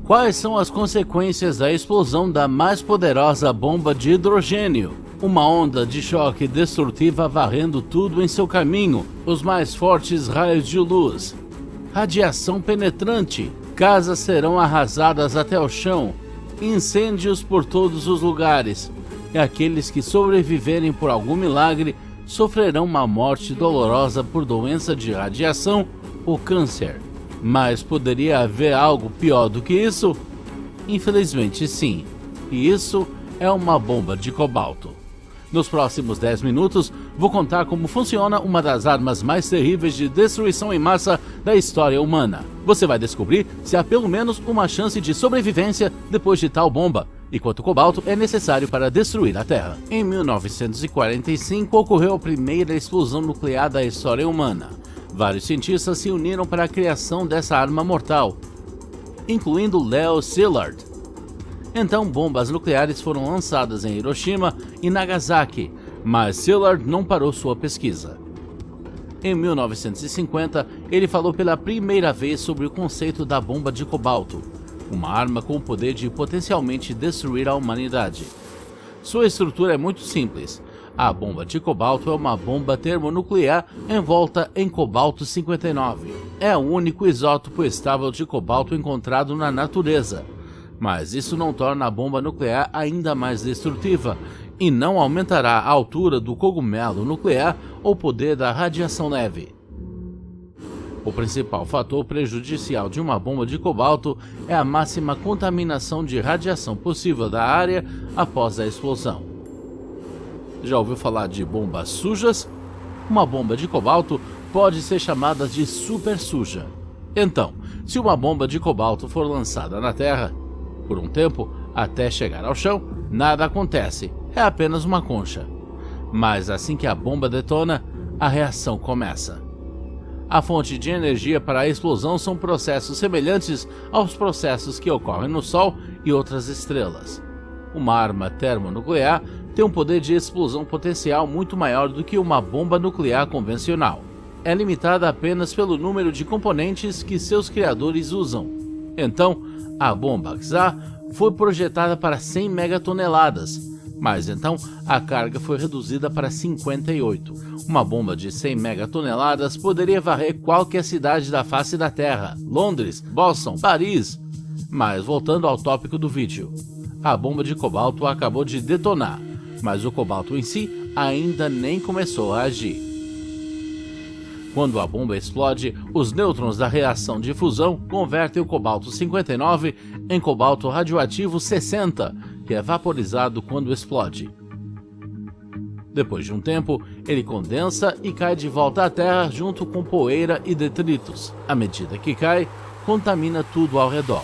Quais são as consequências da explosão da mais poderosa bomba de hidrogênio? Uma onda de choque destrutiva varrendo tudo em seu caminho, os mais fortes raios de luz, radiação penetrante, casas serão arrasadas até o chão, incêndios por todos os lugares, e aqueles que sobreviverem por algum milagre sofrerão uma morte dolorosa por doença de radiação ou câncer. Mas poderia haver algo pior do que isso? Infelizmente sim, e isso é uma bomba de cobalto. Nos próximos 10 minutos, vou contar como funciona uma das armas mais terríveis de destruição em massa da história humana. Você vai descobrir se há pelo menos uma chance de sobrevivência depois de tal bomba, e quanto cobalto é necessário para destruir a Terra. Em 1945 ocorreu a primeira explosão nuclear da história humana. Vários cientistas se uniram para a criação dessa arma mortal, incluindo Leo Szilard. Então, bombas nucleares foram lançadas em Hiroshima e Nagasaki, mas Szilard não parou sua pesquisa. Em 1950, ele falou pela primeira vez sobre o conceito da bomba de cobalto, uma arma com o poder de potencialmente destruir a humanidade. Sua estrutura é muito simples. A bomba de cobalto é uma bomba termonuclear envolta em cobalto-59. É o único isótopo estável de cobalto encontrado na natureza. Mas isso não torna a bomba nuclear ainda mais destrutiva e não aumentará a altura do cogumelo nuclear ou o poder da radiação leve. O principal fator prejudicial de uma bomba de cobalto é a máxima contaminação de radiação possível da área após a explosão. Já ouviu falar de bombas sujas? Uma bomba de cobalto pode ser chamada de super suja. Então, se uma bomba de cobalto for lançada na Terra, por um tempo, até chegar ao chão, nada acontece, é apenas uma concha. Mas assim que a bomba detona, a reação começa. A fonte de energia para a explosão são processos semelhantes aos processos que ocorrem no Sol e outras estrelas. Uma arma termonuclear tem um poder de explosão potencial muito maior do que uma bomba nuclear convencional. É limitada apenas pelo número de componentes que seus criadores usam. Então, a bomba Tsar foi projetada para 100 megatoneladas, mas então a carga foi reduzida para 58. Uma bomba de 100 megatoneladas poderia varrer qualquer cidade da face da Terra, Londres, Boston, Paris. Mas voltando ao tópico do vídeo, a bomba de cobalto acabou de detonar, mas o cobalto em si ainda nem começou a agir. Quando a bomba explode, os nêutrons da reação de fusão convertem o cobalto-59 em cobalto radioativo 60, que é vaporizado quando explode. Depois de um tempo, ele condensa e cai de volta à Terra junto com poeira e detritos. À medida que cai, contamina tudo ao redor.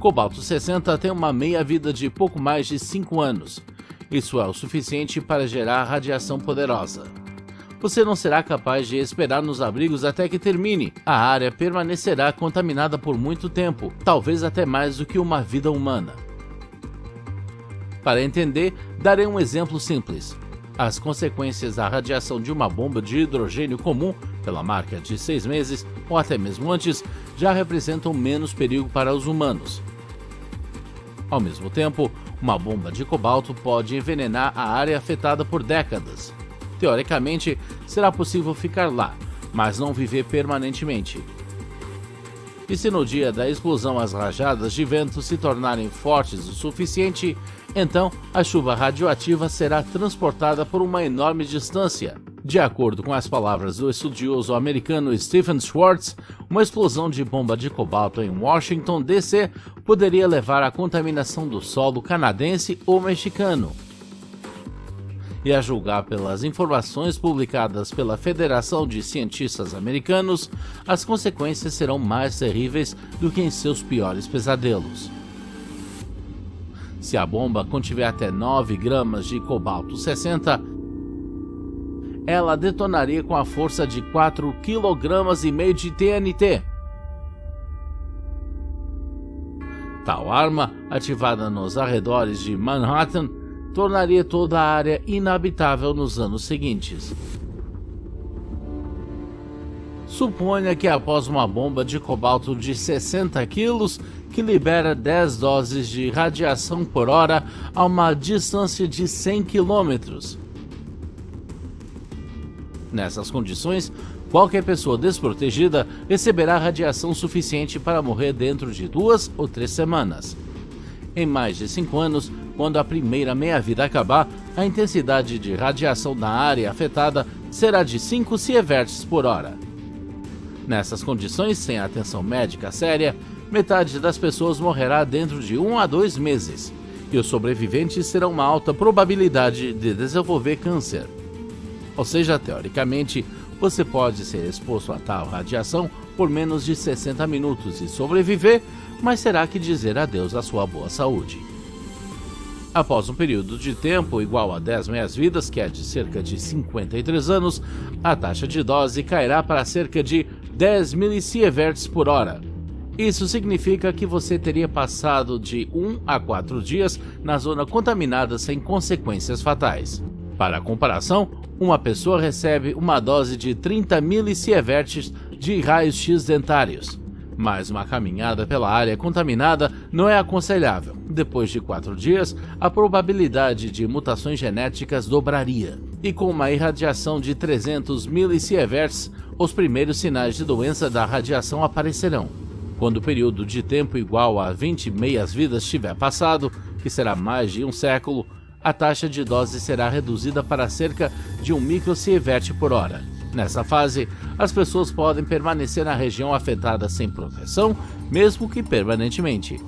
Cobalto-60 tem uma meia-vida de pouco mais de 5 anos. Isso é o suficiente para gerar radiação poderosa. Você não será capaz de esperar nos abrigos até que termine. A área permanecerá contaminada por muito tempo, talvez até mais do que uma vida humana. Para entender, darei um exemplo simples. As consequências da radiação de uma bomba de hidrogênio comum, pela marca de 6 meses ou até mesmo antes, já representam menos perigo para os humanos. Ao mesmo tempo, uma bomba de cobalto pode envenenar a área afetada por décadas. Teoricamente, será possível ficar lá, mas não viver permanentemente. E se no dia da explosão as rajadas de vento se tornarem fortes o suficiente, então a chuva radioativa será transportada por uma enorme distância. De acordo com as palavras do estudioso americano Stephen Schwartz, uma explosão de bomba de cobalto em Washington, D.C. poderia levar à contaminação do solo canadense ou mexicano. E a julgar pelas informações publicadas pela Federação de Cientistas Americanos, as consequências serão mais terríveis do que em seus piores pesadelos. Se a bomba contiver até 9 gramas de cobalto-60, ela detonaria com a força de 4,5 kg de TNT. Tal arma, ativada nos arredores de Manhattan, tornaria toda a área inabitável nos anos seguintes. Suponha que após uma bomba de cobalto de 60 quilos, que libera 10 doses de radiação por hora a uma distância de 100 quilômetros. Nessas condições, qualquer pessoa desprotegida receberá radiação suficiente para morrer dentro de 2 ou 3 semanas. Em mais de 5 anos, quando a primeira meia-vida acabar, a intensidade de radiação na área afetada será de 5 sieverts por hora. Nessas condições, sem atenção médica séria, metade das pessoas morrerá dentro de 1 a 2 meses, e os sobreviventes terão uma alta probabilidade de desenvolver câncer. Ou seja, teoricamente, você pode ser exposto a tal radiação por menos de 60 minutos e sobreviver, mas terá que dizer adeus à sua boa saúde. Após um período de tempo igual a 10 meias-vidas, que é de cerca de 53 anos, a taxa de dose cairá para cerca de 10 millisieverts por hora. Isso significa que você teria passado de 1 a 4 dias na zona contaminada sem consequências fatais. Para comparação, uma pessoa recebe uma dose de 30 millisieverts de raios-x dentários. Mas uma caminhada pela área contaminada não é aconselhável. Depois de 4 dias, a probabilidade de mutações genéticas dobraria. E com uma irradiação de 300 millisieverts, os primeiros sinais de doença da radiação aparecerão. Quando o período de tempo igual a 20 meias-vidas tiver passado, que será mais de um século, a taxa de dose será reduzida para cerca de 1 microsievert por hora. Nessa fase, as pessoas podem permanecer na região afetada sem proteção, mesmo que permanentemente.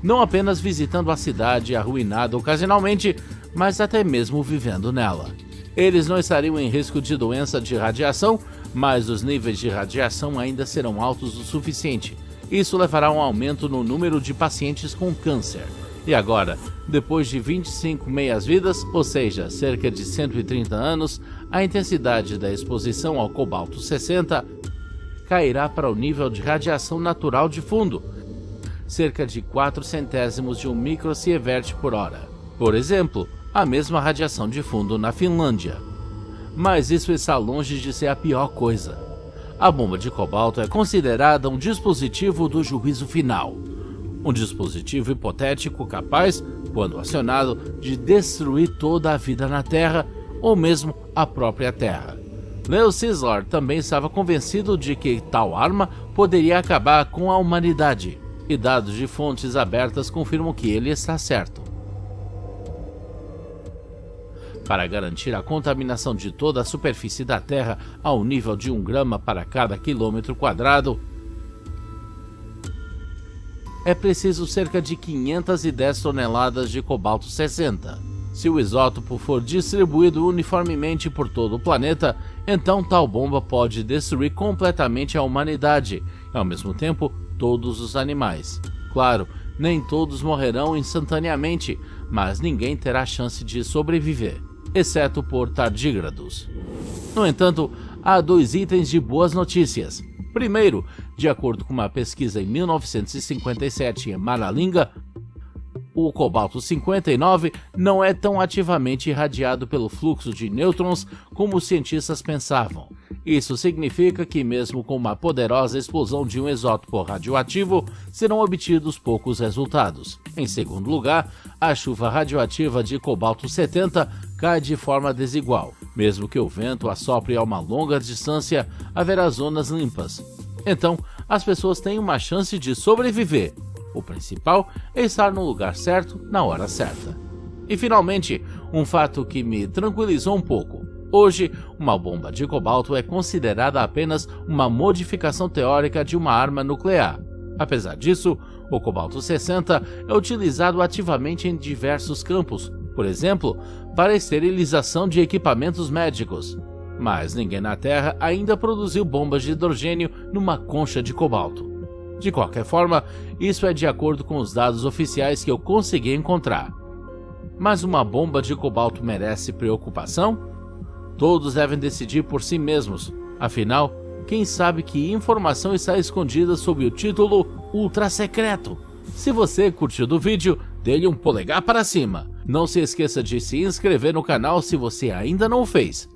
Não apenas visitando a cidade arruinada ocasionalmente, mas até mesmo vivendo nela. Eles não estariam em risco de doença de radiação, mas os níveis de radiação ainda serão altos o suficiente. Isso levará a um aumento no número de pacientes com câncer. E agora, depois de 25 meias-vidas, ou seja, cerca de 130 anos, a intensidade da exposição ao cobalto 60 cairá para o nível de radiação natural de fundo, cerca de 4 centésimos de 1 microsievert por hora. Por exemplo, a mesma radiação de fundo na Finlândia. Mas isso está longe de ser a pior coisa. A bomba de cobalto é considerada um dispositivo do juízo final. Um dispositivo hipotético capaz, quando acionado, de destruir toda a vida na Terra, ou mesmo a própria Terra. Leo Szilard também estava convencido de que tal arma poderia acabar com a humanidade, e dados de fontes abertas confirmam que ele está certo. Para garantir a contaminação de toda a superfície da Terra ao nível de 1 grama para cada quilômetro quadrado, é preciso cerca de 510 toneladas de cobalto 60. Se o isótopo for distribuído uniformemente por todo o planeta, então tal bomba pode destruir completamente a humanidade e, ao mesmo tempo, todos os animais. Claro, nem todos morrerão instantaneamente, mas ninguém terá chance de sobreviver, exceto por tardígrados. No entanto, há 2 itens de boas notícias. Primeiro, de acordo com uma pesquisa em 1957 em Maralinga, o cobalto 59 não é tão ativamente irradiado pelo fluxo de nêutrons como os cientistas pensavam. Isso significa que, mesmo com uma poderosa explosão de um isótopo radioativo, serão obtidos poucos resultados. Em segundo lugar, a chuva radioativa de cobalto 70 cai de forma desigual. Mesmo que o vento assopre a uma longa distância, haverá zonas limpas. Então, as pessoas têm uma chance de sobreviver. O principal é estar no lugar certo, na hora certa. E finalmente, um fato que me tranquilizou um pouco. Hoje, uma bomba de cobalto é considerada apenas uma modificação teórica de uma arma nuclear. Apesar disso, o cobalto 60 é utilizado ativamente em diversos campos, por exemplo, para a esterilização de equipamentos médicos. Mas ninguém na Terra ainda produziu bombas de hidrogênio numa concha de cobalto. De qualquer forma, isso é de acordo com os dados oficiais que eu consegui encontrar. Mas uma bomba de cobalto merece preocupação? Todos devem decidir por si mesmos. Afinal, quem sabe que informação está escondida sob o título Ultra Secreto? Se você curtiu do vídeo, dê-lhe um polegar para cima. Não se esqueça de se inscrever no canal se você ainda não o fez.